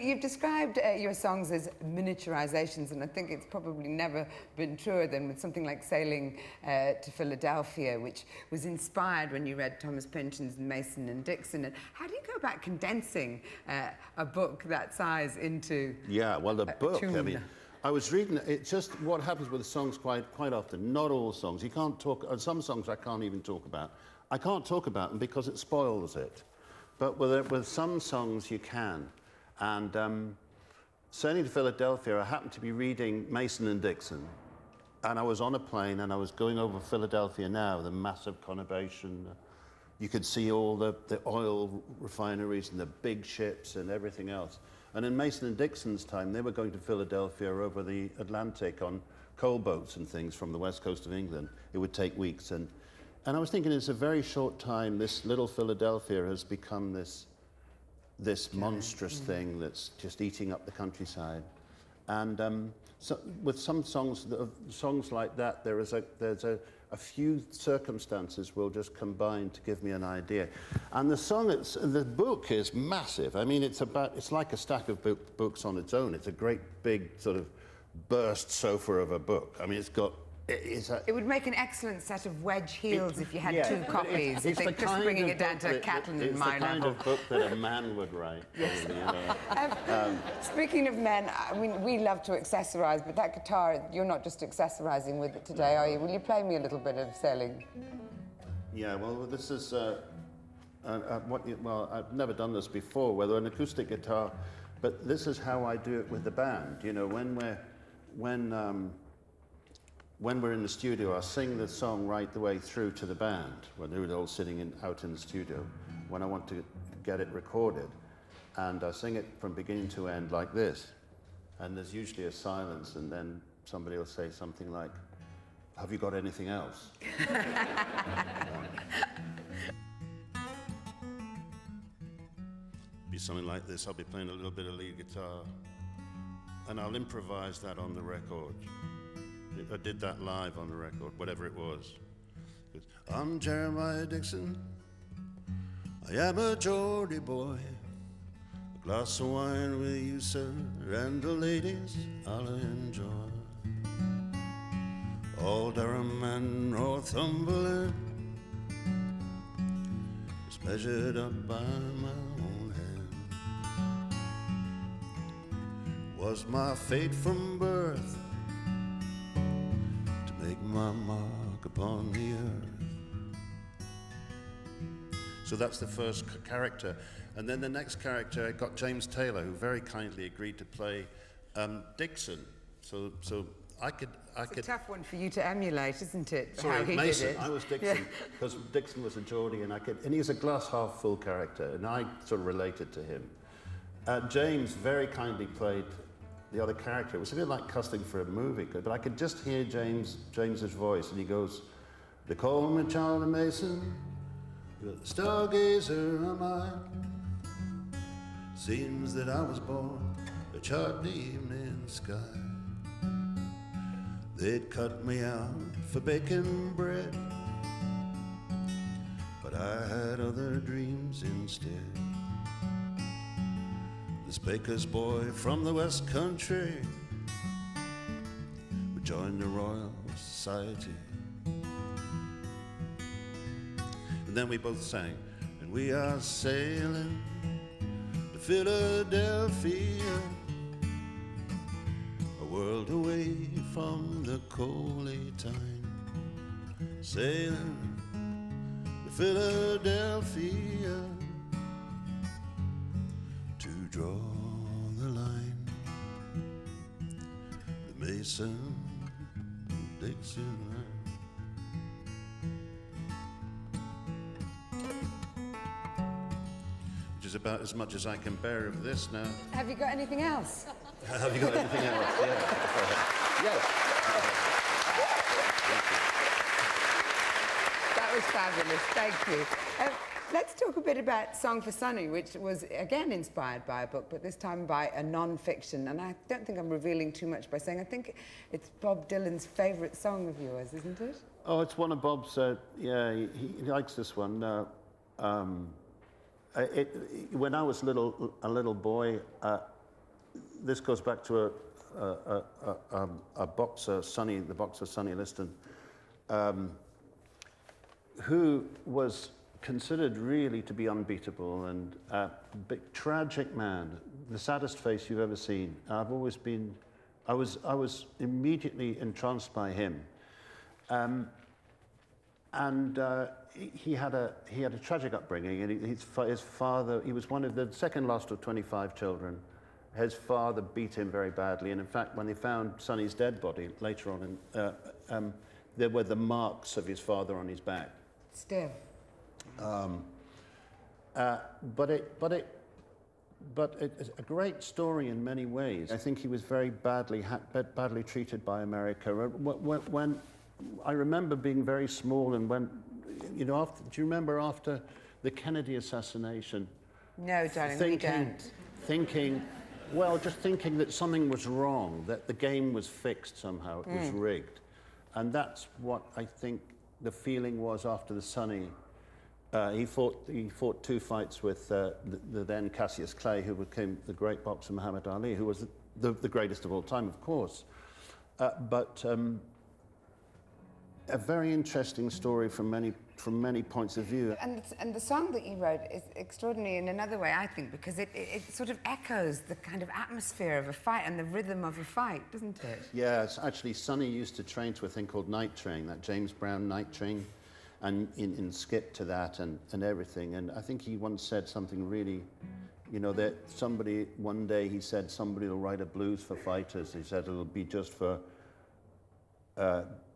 you've described your songs as miniaturizations, and I think it's probably never been truer than with something like Sailing to Philadelphia, which was inspired when you read Thomas Pynchon's Mason and Dixon. And how do you go about condensing a book that size into the book, tune? I mean, I was reading, it's just what happens with songs quite often, not all songs. You can't talk, some songs I can't even talk about. I can't talk about them because it spoils it. But with some songs you can. And Sailing to Philadelphia, I happened to be reading Mason and Dixon, and I was on a plane and I was going over Philadelphia now, the massive conurbation. You could see all the oil refineries and the big ships and everything else. And in Mason and Dixon's time, they were going to Philadelphia over the Atlantic on coal boats and things from the west coast of England. It would take weeks. And I was thinking, it's a very short time, this little Philadelphia has become this monstrous thing that's just eating up the countryside. And so with some songs like that, there's a few circumstances will just combine to give me an idea. And the book is massive. I mean, it's like a stack of books on its own. It's a great big sort of burst sofa of a book. I mean, it would make an excellent set of wedge heels if you had two copies. It's just bringing it down to Catlin and my level. It's the kind of book that a man would write. Yes. You know. Speaking of men, I mean, we love to accessorise, but that guitar, you're not just accessorising with it today, are you? Will you play me a little bit of Sailing? Yeah, well, this is well, I've never done this before, whether an acoustic guitar, but this is how I do it with the band. You know, when we're in the studio, I sing the song right the way through to the band, when they're all sitting out in the studio, when I want to get it recorded. And I sing it from beginning to end like this. And there's usually a silence, and then somebody will say something like, "Have you got anything else?" Be something like this. I'll be playing a little bit of lead guitar, and I'll improvise that on the record. I did that live on the record, whatever it was. I'm Jeremiah Dixon. I am a Geordie boy. A glass of wine with you, sir, and the ladies I'll enjoy. All Durham and Northumberland is measured up by my own hand. Was my fate from birth make my mark upon the earth. So that's the first character. And then the next character, I got James Taylor, who very kindly agreed to play Dixon. So I could... It's a tough one for you to emulate, isn't it? Sorry, how he Mason. did it. I was Dixon, because Dixon was a Geordie, and he was a glass half full character, and I sort of related to him. James very kindly played the other character. It was a bit like casting for a movie, but I could just hear James's voice, and he goes, "They call me Charlie Mason, the stargazer am I. Seems that I was born to chart the evening sky. They'd cut me out for baking bread, but I had other dreams instead. This baker's boy from the West Country would join the Royal Society." And then we both sang, "And we are sailing to Philadelphia, a world away from the coaly time. Sailing to Philadelphia, draw the line, the Mason Dixon line." Which is about as much as I can bear of this now. Have you got anything else? Have you got anything else? Yeah. Yes. That was fabulous. Thank you. Let's talk a bit about Song for Sonny, which was, again, inspired by a book, but this time by a non-fiction. And I don't think I'm revealing too much by saying I think it's Bob Dylan's favourite song of yours, isn't it? Oh, it's one of Bob's, yeah, he likes this one. When I was a little boy, this goes back to a boxer, the boxer Sonny Liston, who was considered really to be unbeatable and a big, tragic man, the saddest face you've ever seen. I was immediately entranced by him. He had a tragic upbringing, and his father, he was one of the second last of 25 children. His father beat him very badly, and in fact, when they found Sonny's dead body later on, there were the marks of his father on his back. Still. But it's a great story in many ways. I think he was very badly treated by America. When I remember being very small, and when, you know, do you remember after the Kennedy assassination? No, darling, we don't. Just thinking that something was wrong, that the game was fixed somehow, it was rigged. And that's what I think the feeling was after the Sonny. He fought 2 fights with the then Cassius Clay, who became the great boxer Muhammad Ali, who was the greatest of all time, of course. But a very interesting story from many points of view. And the song that you wrote is extraordinary in another way, I think, because it sort of echoes the kind of atmosphere of a fight and the rhythm of a fight, doesn't it? Yes, actually, Sonny used to train to a thing called Night Train, that James Brown Night Train, and in skip to that and everything. And I think he once said something really, you know, that one day he said somebody will write a blues for fighters. He said it'll be just for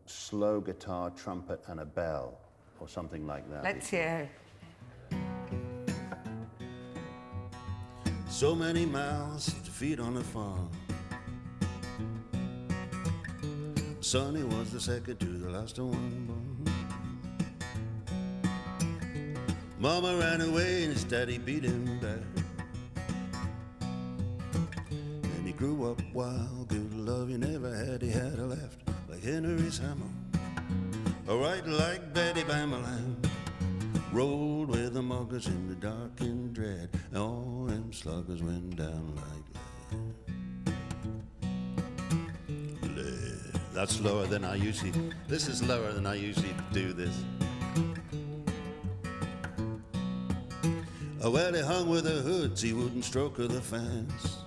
slow guitar, trumpet, and a bell, or something like that. Let's hear. So many miles to feed on a farm. Sonny was the second to the last one born. Mama ran away and his daddy beat him back. And he grew up wild, good love he never had. He had a left like Henry's hammer, a right like Betty Bamalam. Rolled with the muggers in the dark and dread, and all them sluggers went down like lead. That's lower than I usually. This is lower than I usually do this. Oh, well, he hung with the hoods, he wouldn't stroke her the fence.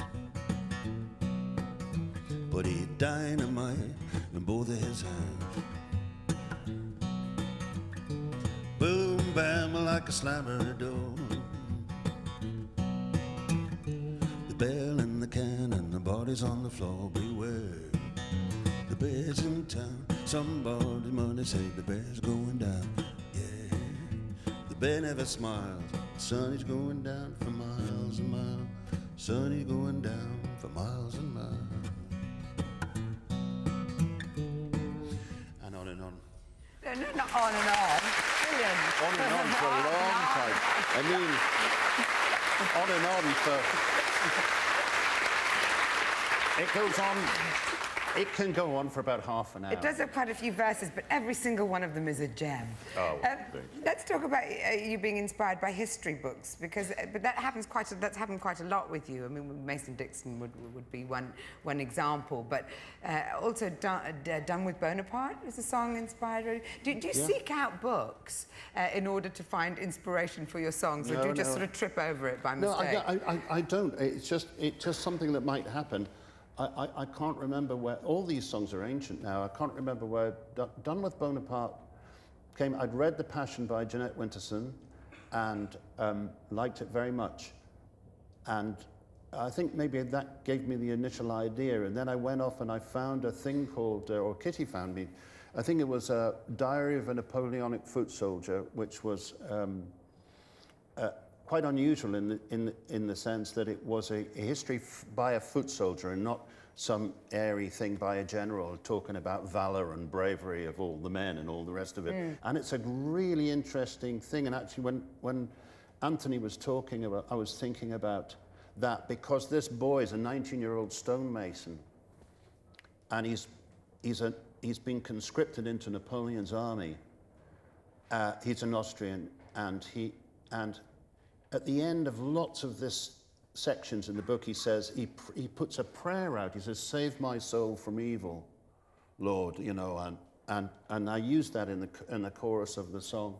But he had dynamite in both of his hands. Boom, bam, like a slammer at a door. The bell and the can and the bodies on the floor, beware. The bear's in town, somebody's money say the bear's going down. Yeah, the bear never smiles. Sonny's going down for miles and miles. Sonny's going down for miles and miles. And on and on. No, not on and on. Brilliant. On and on for a long time. I mean, on and on for... It goes on... It can go on for about half an hour. It does have quite a few verses, but every single one of them is a gem. Oh, let's talk about you being inspired by history books, because but that's happened quite a lot with you. I mean, Mason-Dixon would be one example, but also Done with Bonaparte is a song inspired. Do you seek out books in order to find inspiration for your songs, or do you just sort of trip over it by mistake? No, I don't. It's just something that might happen. I can't remember where, all these songs are ancient now, I can't remember where Done with Bonaparte came. I'd read The Passion by Jeanette Winterson and liked it very much. And I think maybe that gave me the initial idea, and then I went off and I found a thing called, or Kitty found me, I think it was a Diary of a Napoleonic Foot Soldier, which was quite unusual in the sense that it was a history by a foot soldier and not some airy thing by a general talking about valor and bravery of all the men and all the rest of it. And it's a really interesting thing. And actually, when Anthony was talking about, I was thinking about that, because this boy is a 19-year-old stonemason, and he's been conscripted into Napoleon's army. He's an Austrian, and at the end of lots of this sections in the book, he says, he puts a prayer out. He says, "Save my soul from evil, Lord," you know, and I use that in the chorus of the song.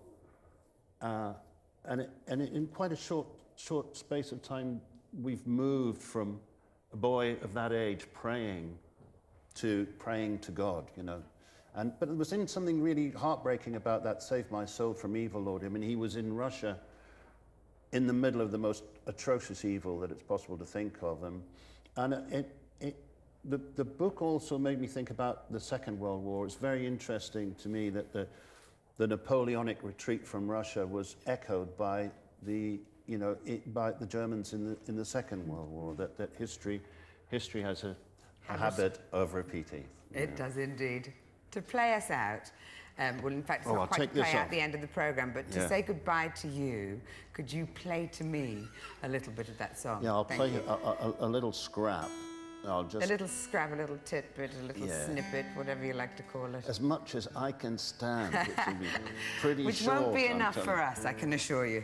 And in quite a short space of time, we've moved from a boy of that age praying to God, you know. But there was something really heartbreaking about that "Save my soul from evil, Lord." I mean, he was in Russia in the middle of the most atrocious evil that it's possible to think of. And the book also made me think about the Second World War. It's very interesting to me that the Napoleonic retreat from Russia was echoed by by the Germans in the Second World War. That history has a habit of repeating. It does indeed. To play us out, well, in fact, it's not quite to play out the end of the programme, but to say goodbye to you, could you play to me a little bit of that song? Yeah, I'll play a little scrap. A little scrap, a little tidbit, a little snippet, whatever you like to call it. As much as I can stand, which will be pretty which short. Which won't be enough for us, I can assure you.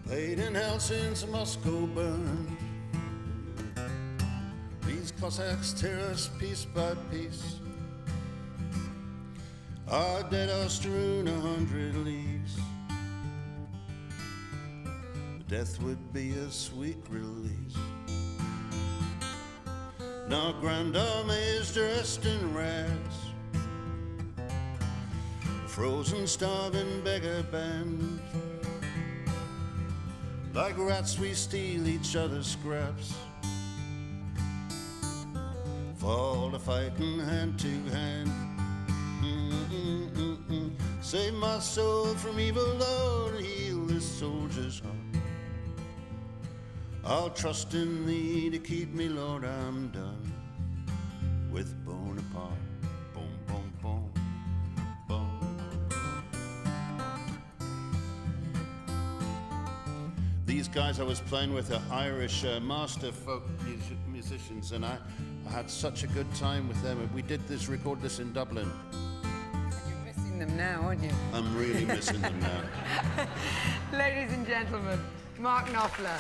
Played in hell since Moscow burned. These Cossacks tear us piece by piece. Our dead are strewn 100 leagues. Death would be a sweet release. And our Grand Army is dressed in rags. Frozen, starving beggar band. Like rats we steal each other's scraps. Fall to fighting hand to hand. Save my soul from evil, Lord, heal this soldier's heart. I'll trust in thee to keep me, Lord, I'm done with Bonaparte. Boom, boom, boom, boom. These guys I was playing with are Irish master folk musicians, and I had such a good time with them. We record this in Dublin. You're missing them now, aren't you? I'm really missing them now. Ladies and gentlemen, Mark Knopfler.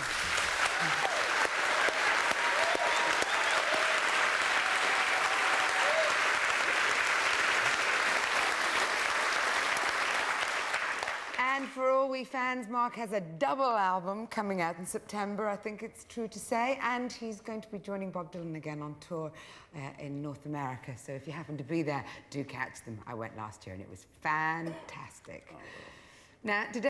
And for all we fans, Mark has a double album coming out in September, I think it's true to say, and he's going to be joining Bob Dylan again on tour in North America. So if you happen to be there, do catch them. I went last year and it was fantastic. Now, today